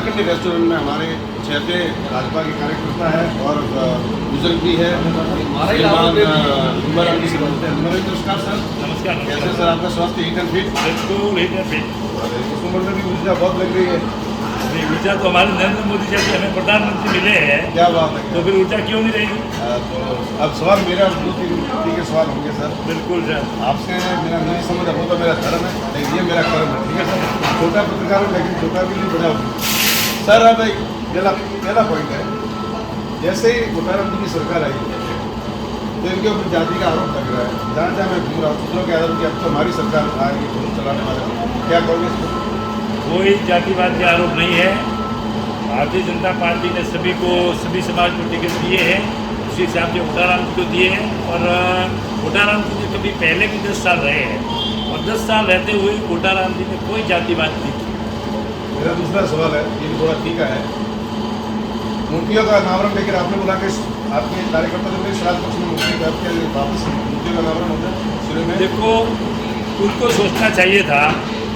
पिंडी restaurant में हमारे चहते भाजपा के कार्यकर्ता है और बुजुर्ग भी है। नमस्कार सर। नमस्कार। कैसे सर आपका स्वास्थ्य एकदम फिट? बिल्कुल एकदम फिट। इस उम्र में भी ऊर्जा बहुत लग रही है। ऊर्जा तो हमारे नरेंद्र मोदी जैसे हमें प्रधानमंत्री मिले हैं, क्या बात है। तो फिर ऊर्जा क्यों नहीं रहेगी? तो अब सवाल मेरा 2-3 के सवाल होंगे सर। बिल्कुल सर। आपसे मेरा नहीं समझ वो तो मेरा धर्म है, लेकिन ये मेरा कर्म है, ठीक है सर। छोटा पत्रकार हूँ लेकिन छोटा भी नहीं बना हूँ सर। अब पहला पॉइंट है, जैसे ही घोटाला की सरकार आई तो इनके ऊपर जाति का आरोप लग रहा है। जहाँ जहाँ मैं घूम रहा हूँ सूत्रों के आधार की अब तो हमारी सरकार आएगी तो चलाने वाले, क्या कहोगे इसको? कोई जातिवाद के आरोप नहीं है। भारतीय जनता पार्टी ने सभी समाज को टिकट दिए हैं, उसी हिसाब से घोटाराम जी को दिए हैं। और घोटाराम जी ने कभी पहले भी 10 साल रहे हैं और 10 साल रहते हुए घोटाराम जी ने कोई जातिवाद नहीं किया। मेरा दूसरा सवाल है, ये भी थोड़ा ठीक है। मूर्तियों का अनावरण लेकर आपने बोला कि आपके कार्यकर्ता जो श्राद्ध पक्ष में मूर्ति करके वापस मूर्तियों का अनावरण होता है शुरू में। देखो, उनको सोचना चाहिए था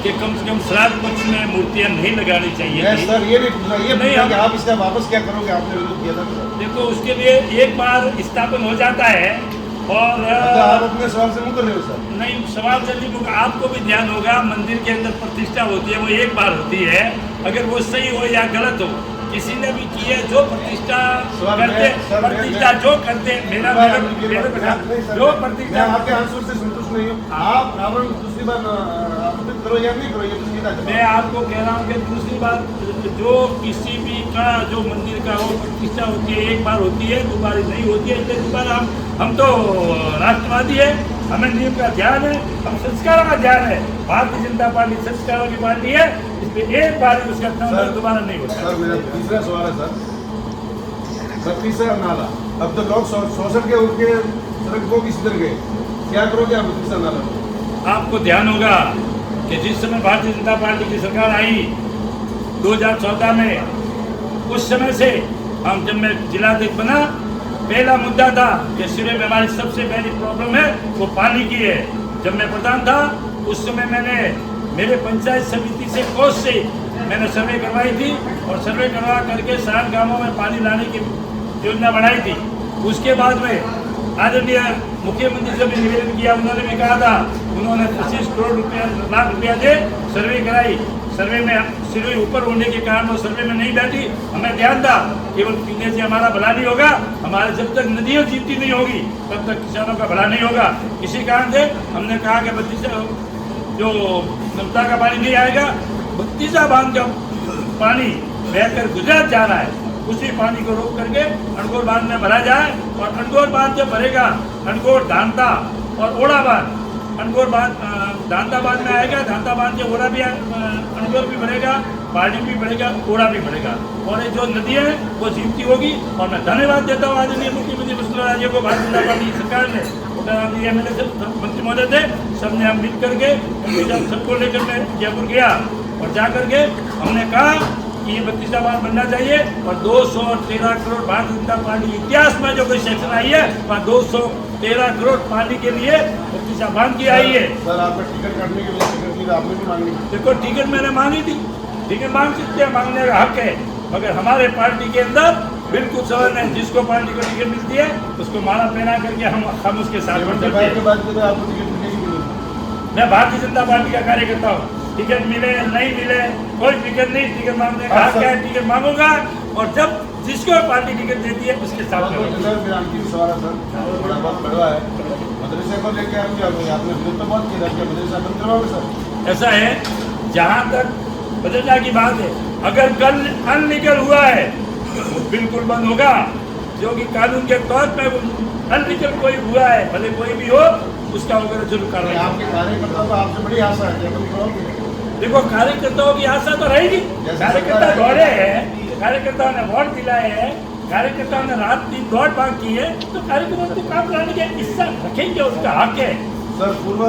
कि कम से कम श्राद्ध पक्ष में मूर्तियाँ नहीं लगानी चाहिए थी। सर ये नहीं पूछा, ये नहीं, पूछा कि आप इसका वापस क्या करोगे, आपने विरोध किया था तो। देखो, उसके लिए एक बार स्थापन हो जाता है और आप अपने सवाल से मुकर रहे हो सर। नहीं, सवाल से नहीं होगा। आपको भी ध्यान होगा, मंदिर के अंदर प्रतिष्ठा होती है वो एक बार होती है। अगर वो सही हो या गलत हो, किसी ने भी की है जो प्रतिष्ठा करते, प्रतिष्ठा जो करते, मेरा जो प्रतिष्ठा, आपके आंसर से संतुष्ट नहीं हूँ। आप रावण दूसरी बार आपत्तित करो या नहीं करो, ये तो मैं आपको कह रहा हूँ कि दूसरी बार जो किसी भी का जो मंदिर का हो प्रतिष्ठा होती है एक बार होती है, दोबारा नहीं होती है। इसलिए दोबारा हम तो राष्ट्रवादी है, हमें नियम का ध्यान है, हम संस्कारों का ध्यान है। भारतीय जनता पार्टी संस्कारों की पार्टी है, इसलिए एक बार उसका काम दोबारा नहीं होता। सर मेरा तीसरा सवाल है सर, 36 नाला अब तो लोग शोषण के उनके सड़कों की सुधर गए, क्या करोगे आप 36 नाला? आपको ध्यान होगा कि जिस समय भारतीय जनता पार्टी की सरकार आई 2014 में, उस समय से हम जब मैं जिलाध्यक्ष बना, पहला मुद्दा था कि सिरे में हमारी सबसे पहली प्रॉब्लम है वो पानी की है। जब मैं प्रधान था उस समय मैंने मेरे पंचायत समिति से कोष से मैंने सर्वे करवाई थी और सर्वे करवा करके 7 गांवों में पानी लाने की योजना बनाई थी। उसके बाद में आदरणीय मुख्यमंत्री से भी निवेदन किया, उन्होंने भी कहा था, उन्होंने 25 करोड़ लाख रुपया दे सर्वे कराई। सर्वे में सिरे ऊपर होने के कारण वो सर्वे में नहीं बैठी। हमें ध्यान था केवल पीने से हमारा भला नहीं होगा, हमारे जब तक नदियों जीती नहीं होगी तब तक किसानों का भला नहीं होगा। इसी कारण से हमने कहा कि 32 जो नर्मदा का पानी नहीं आएगा, 32 बांध का पानी बहकर गुजरात जा रहा है, उसी पानी को रोक करके अनगोर बांध में भरा जाए। और अनगोर बांध जब भरेगा, अनगोर, धांता और ओड़ा बांध, अनगोर बांध धांता बांध में आएगा, धांता बांध से ओड़ा भी अनगोर भी बढ़ेगा, पानी भी बढ़ेगा, ओड़ा भी बढ़ेगा और ये जो नदी है वो जीवती होगी। और मैं धन्यवाद देता हूँ आदरणीय मुख्यमंत्री वसुंधरा राजे को, भारतीय जनता पार्टी की सरकार ने, MLA से मंत्री महोदय थे, सबने हम मिल करके सबको लेकर मैं जयपुर गया और जा करके हमने कहा कि ये 32 बार बनना चाहिए। और 213 करोड़ भारतीय जनता पार्टी इतिहास में जो कोई सेक्शन आई है वहाँ 213 करोड़ पानी के लिए 32 बांध की आई है। सर आपका टिकट काटने के लिए टिकट आपने भी मांगी? देखो, टिकट मैंने मांगी थी, टिकट मांग सकते हैं, मांगने का हक है, मगर हमारे पार्टी के अंदर बिल्कुल सवाल है, जिसको पार्टी को टिकट मिलती है उसको माला पहना करके हम उसके साथ बढ़ते हैं। मैं भारतीय जनता पार्टी का कार्यकर्ता हूँ, टिकट मिले नहीं मिले कोई फिक्र नहीं, टिकट मांगने का हक है, टिकट मांगूंगा और जब जिसको पार्टी टिकट देती है उसके साथ। मदरसे को लेकर आपने विरोध तो बहुत किया, मदरसा बंद करवाओगे सर? ऐसा है, जहाँ तक बदलने की बात है, अगर कल अनलीगल हुआ है तो बिल्कुल बंद होगा, जो कि कानून के तौर पर अनलीगल कोई हुआ है, भले कोई भी हो, उसका वगैरह जरूर कार्रवाई। आपके कार्यकर्ता तो आपसे बड़ी आशा है, देखो कार्यकर्ताओं की आशा तो रहेगी, कार्यकर्ता दौड़े हैं, कार्यकर्ताओं ने वोट दिलाए हैं, कार्यकर्ताओं ने रात दिन दौड़ भाग की है, तो कार्यकर्ताओं को काम कराने की इच्छा रखेंगे, उसका हक है। सर पूर्व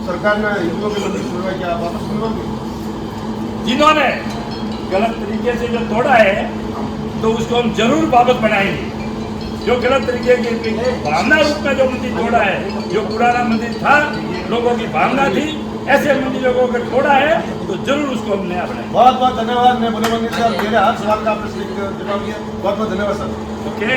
सरकार ने हिंदुओं के मंदिर खुलवाए, क्या वापस खुलवाओगे? जिन्होंने गलत तरीके से जो तोड़ा है तो उसको हम जरूर वापस बनाएंगे। जो गलत तरीके की भावना रूप में जो मंदिर तोड़ा है, जो पुराना मंदिर था, लोगों की भावना थी, ऐसे मंदिरों को अगर छोड़ा है तो जरूर उसको हम नया बनाएंगे। बहुत बहुत धन्यवाद। मैं बोले मंदिर साहब मेरे हर सवाल का आपने जवाब दिया, बहुत बहुत धन्यवाद सर। ओके।